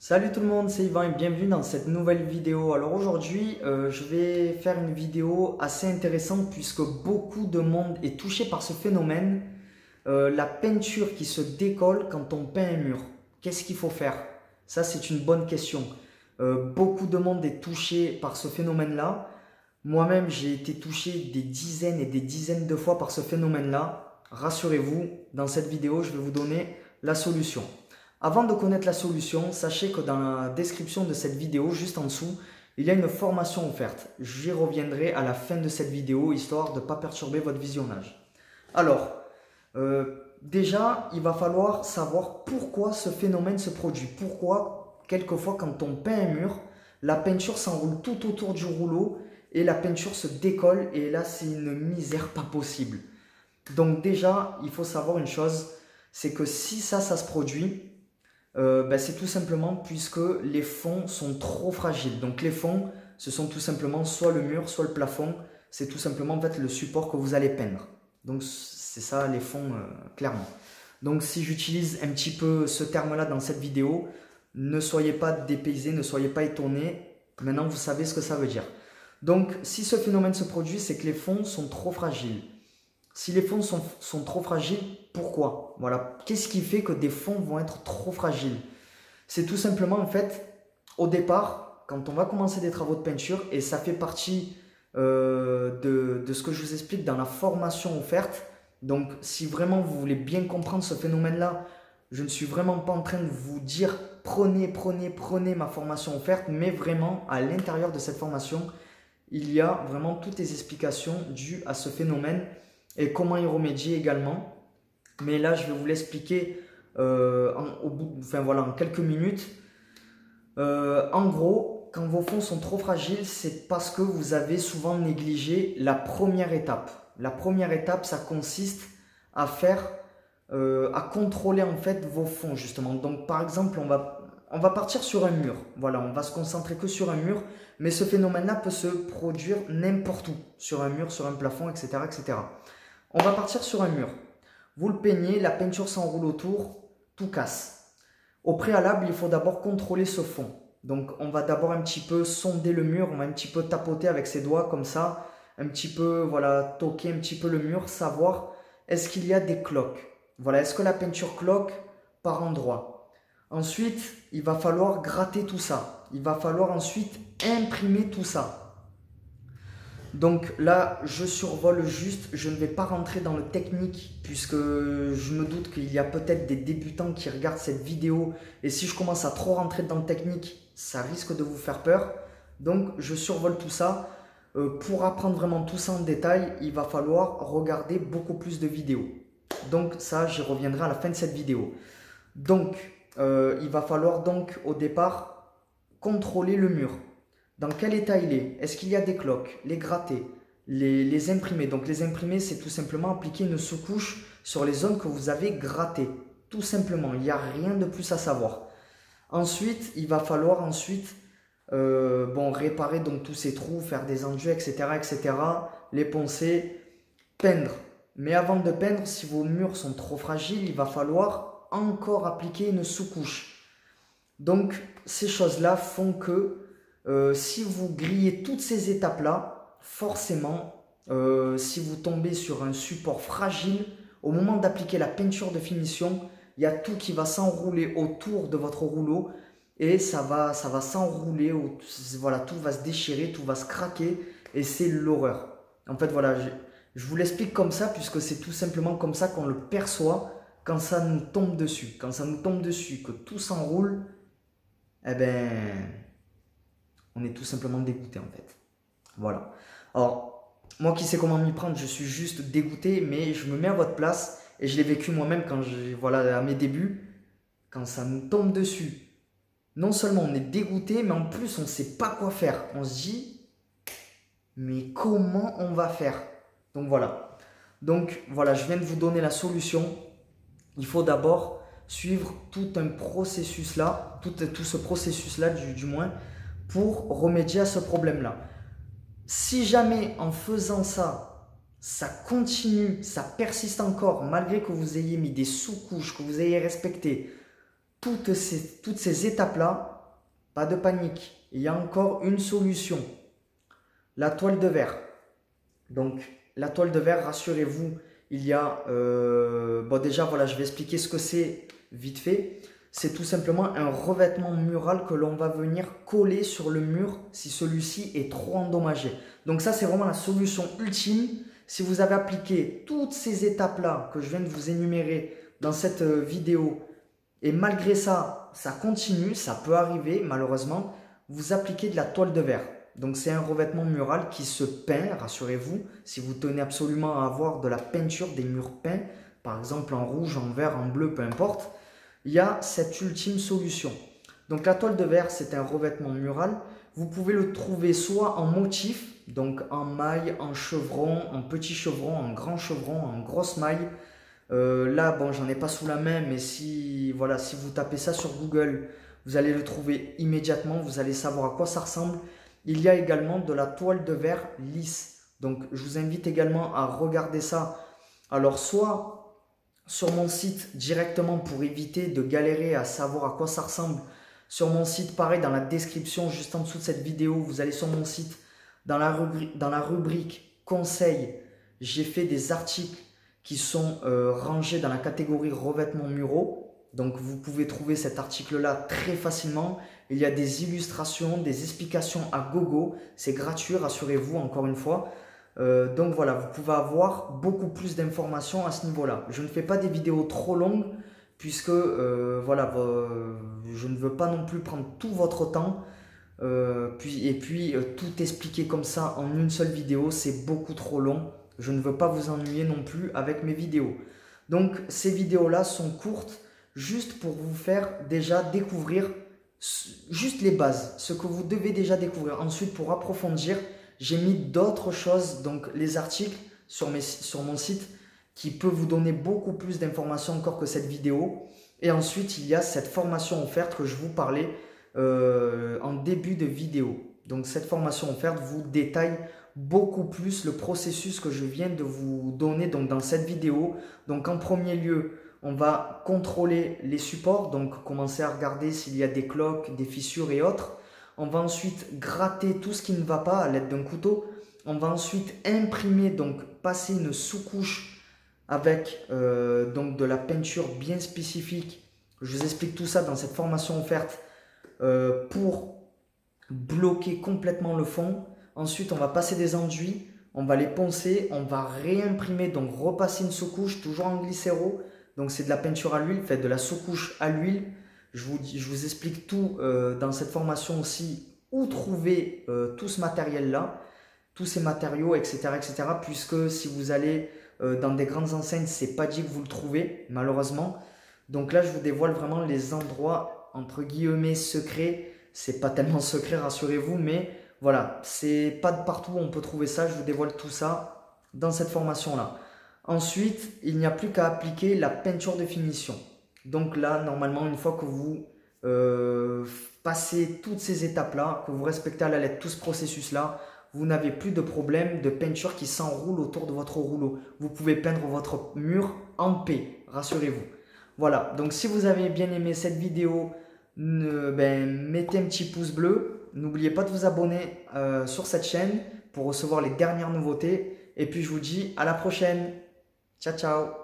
Salut tout le monde, c'est Yvan et bienvenue dans cette nouvelle vidéo. Alors aujourd'hui, je vais faire une vidéo assez intéressante puisque beaucoup de monde est touché par ce phénomène. La peinture qui se décolle quand on peint un mur. Qu'est-ce qu'il faut faire? Ça, c'est une bonne question. Beaucoup de monde est touché par ce phénomène-là. Moi-même, j'ai été touché des dizaines et des dizaines de fois par ce phénomène-là. Rassurez-vous, dans cette vidéo, je vais vous donner la solution. Avant de connaître la solution, sachez que dans la description de cette vidéo, juste en dessous, il y a une formation offerte. J'y reviendrai à la fin de cette vidéo, histoire de ne pas perturber votre visionnage. Alors, déjà, il va falloir savoir pourquoi ce phénomène se produit. Pourquoi, quelquefois, quand on peint un mur, la peinture s'enroule tout autour du rouleau et la peinture se décolle et là, c'est une misère pas possible. Donc déjà, il faut savoir une chose, c'est que si ça se produit, c'est tout simplement puisque les fonds sont trop fragiles. Donc les fonds, ce sont tout simplement soit le mur, soit le plafond. C'est tout simplement en fait le support que vous allez peindre. Donc c'est ça les fonds clairement. Donc si j'utilise un petit peu ce terme-là dans cette vidéo, ne soyez pas dépaysés, ne soyez pas étonnés. Maintenant vous savez ce que ça veut dire. Donc si ce phénomène se produit, c'est que les fonds sont trop fragiles. Si les fonds sont trop fragiles, pourquoi? Voilà. Qu'est-ce qui fait que des fonds vont être trop fragiles? C'est tout simplement en fait, au départ, quand on va commencer des travaux de peinture, et ça fait partie de ce que je vous explique dans la formation offerte. Donc si vraiment vous voulez bien comprendre ce phénomène-là, je ne suis vraiment pas en train de vous dire prenez ma formation offerte, mais vraiment à l'intérieur de cette formation, il y a vraiment toutes les explications dues à ce phénomène et comment y remédier également. Mais là, je vais vous l'expliquer en quelques minutes. En gros, quand vos fonds sont trop fragiles, c'est parce que vous avez souvent négligé la première étape. La première étape, ça consiste à à contrôler en fait vos fonds justement. Donc par exemple, on va partir sur un mur. Voilà, on va se concentrer que sur un mur. Mais ce phénomène-là peut se produire n'importe où. Sur un mur, sur un plafond, etc., etc. On va partir sur un mur. Vous le peignez, la peinture s'enroule autour, tout casse. Au préalable, il faut d'abord contrôler ce fond. Donc on va d'abord un petit peu sonder le mur, on va un petit peu tapoter avec ses doigts comme ça, un petit peu, voilà, toquer un petit peu le mur, savoir est-ce qu'il y a des cloques. Voilà, est-ce que la peinture cloque par endroit. Ensuite, il va falloir gratter tout ça. Il va falloir ensuite imprimer tout ça. Donc là, je survole juste, je ne vais pas rentrer dans le technique puisque je me doute qu'il y a peut-être des débutants qui regardent cette vidéo et si je commence à trop rentrer dans le technique, ça risque de vous faire peur. Donc je survole tout ça. Pour apprendre vraiment tout ça en détail, il va falloir regarder beaucoup plus de vidéos. Donc ça, j'y reviendrai à la fin de cette vidéo. Donc, il va falloir donc au départ contrôler le mur. Dans quel état il est? Est-ce qu'il y a des cloques? Les gratter, les imprimer. Donc les imprimer, c'est tout simplement appliquer une sous-couche sur les zones que vous avez grattées. Tout simplement, il n'y a rien de plus à savoir. Ensuite, il va falloir réparer donc tous ces trous, faire des enduits, etc., les poncer, peindre. Mais avant de peindre, si vos murs sont trop fragiles, il va falloir encore appliquer une sous-couche. Donc ces choses-là font que si vous grillez toutes ces étapes-là, forcément, si vous tombez sur un support fragile, au moment d'appliquer la peinture de finition, il y a tout qui va s'enrouler autour de votre rouleau et ça va s'enrouler, voilà, tout va se déchirer, tout va se craquer et c'est l'horreur. En fait, voilà, je vous l'explique comme ça puisque c'est tout simplement comme ça qu'on le perçoit quand ça nous tombe dessus. Quand ça nous tombe dessus, que tout s'enroule, eh ben, on est tout simplement dégoûté en fait. Voilà. Alors, moi qui sais comment m'y prendre, je suis juste dégoûté, mais je me mets à votre place et je l'ai vécu moi-même voilà, à mes débuts, quand ça nous tombe dessus. Non seulement on est dégoûté, mais en plus on ne sait pas quoi faire. On se dit, mais comment on va faire? Donc voilà. Donc voilà, je viens de vous donner la solution. Il faut d'abord suivre tout un processus là, tout ce processus là du moins, pour remédier à ce problème-là. Si jamais en faisant ça, ça continue, ça persiste encore, malgré que vous ayez mis des sous-couches, que vous ayez respecté toutes ces étapes-là, pas de panique. Il y a encore une solution. La toile de verre. Donc, la toile de verre, rassurez-vous, il y a... bon, déjà, voilà, je vais expliquer ce que c'est vite fait. C'est tout simplement un revêtement mural que l'on va venir coller sur le mur si celui-ci est trop endommagé. Donc ça, c'est vraiment la solution ultime. Si vous avez appliqué toutes ces étapes-là que je viens de vous énumérer dans cette vidéo, et malgré ça, ça continue, ça peut arriver malheureusement, vous appliquez de la toile de verre. Donc c'est un revêtement mural qui se peint, rassurez-vous, si vous tenez absolument à avoir de la peinture, des murs peints, par exemple en rouge, en vert, en bleu, peu importe, il y a cette ultime solution. Donc la toile de verre, c'est un revêtement mural. Vous pouvez le trouver soit en motif, donc en maille, en chevron, en petit chevron, en grand chevron, en grosse maille. Là, bon, j'en ai pas sous la main, mais si, voilà, si vous tapez ça sur Google, vous allez le trouver immédiatement, vous allez savoir à quoi ça ressemble. Il y a également de la toile de verre lisse. Donc, je vous invite également à regarder ça. Alors, soit sur mon site directement pour éviter de galérer à savoir à quoi ça ressemble. Sur mon site, pareil, dans la description, juste en dessous de cette vidéo, vous allez sur mon site, dans la rubrique conseils, j'ai fait des articles qui sont rangés dans la catégorie revêtements muraux. Donc vous pouvez trouver cet article-là très facilement. Il y a des illustrations, des explications à gogo. C'est gratuit, rassurez-vous, encore une fois. Donc voilà, vous pouvez avoir beaucoup plus d'informations à ce niveau-là. Je ne fais pas des vidéos trop longues puisque voilà, je ne veux pas non plus prendre tout votre temps. Puis tout expliquer comme ça en une seule vidéo, c'est beaucoup trop long. Je ne veux pas vous ennuyer non plus avec mes vidéos. Donc ces vidéos-là sont courtes juste pour vous faire déjà découvrir juste les bases, ce que vous devez déjà découvrir. Ensuite, pour approfondir, j'ai mis d'autres choses, donc les articles sur mon site qui peut vous donner beaucoup plus d'informations encore que cette vidéo. Et ensuite, il y a cette formation offerte que je vous parlais en début de vidéo. Donc cette formation offerte vous détaille beaucoup plus le processus que je viens de vous donner donc dans cette vidéo. Donc en premier lieu, on va contrôler les supports, donc commencer à regarder s'il y a des cloques, des fissures et autres. On va ensuite gratter tout ce qui ne va pas à l'aide d'un couteau. On va ensuite imprimer, donc passer une sous-couche avec donc de la peinture bien spécifique. Je vous explique tout ça dans cette formation offerte pour bloquer complètement le fond. Ensuite, on va passer des enduits, on va les poncer, on va réimprimer, donc repasser une sous-couche, toujours en glycéro. Donc c'est de la peinture à l'huile, faites de la sous-couche à l'huile. Je vous explique tout dans cette formation aussi, où trouver tout ce matériel-là, tous ces matériaux, etc., etc. Puisque si vous allez dans des grandes enseignes, c'est pas dit que vous le trouvez, malheureusement. Donc là, je vous dévoile vraiment les endroits, entre guillemets, secrets. C'est pas tellement secret, rassurez-vous, mais voilà, c'est pas de partout où on peut trouver ça. Je vous dévoile tout ça dans cette formation-là. Ensuite, il n'y a plus qu'à appliquer la peinture de finition. Donc là, normalement, une fois que vous passez toutes ces étapes-là, que vous respectez à la lettre tout ce processus-là, vous n'avez plus de problème de peinture qui s'enroule autour de votre rouleau. Vous pouvez peindre votre mur en paix, rassurez-vous. Voilà, donc si vous avez bien aimé cette vidéo, mettez un petit pouce bleu. N'oubliez pas de vous abonner sur cette chaîne pour recevoir les dernières nouveautés. Et puis je vous dis à la prochaine. Ciao, ciao.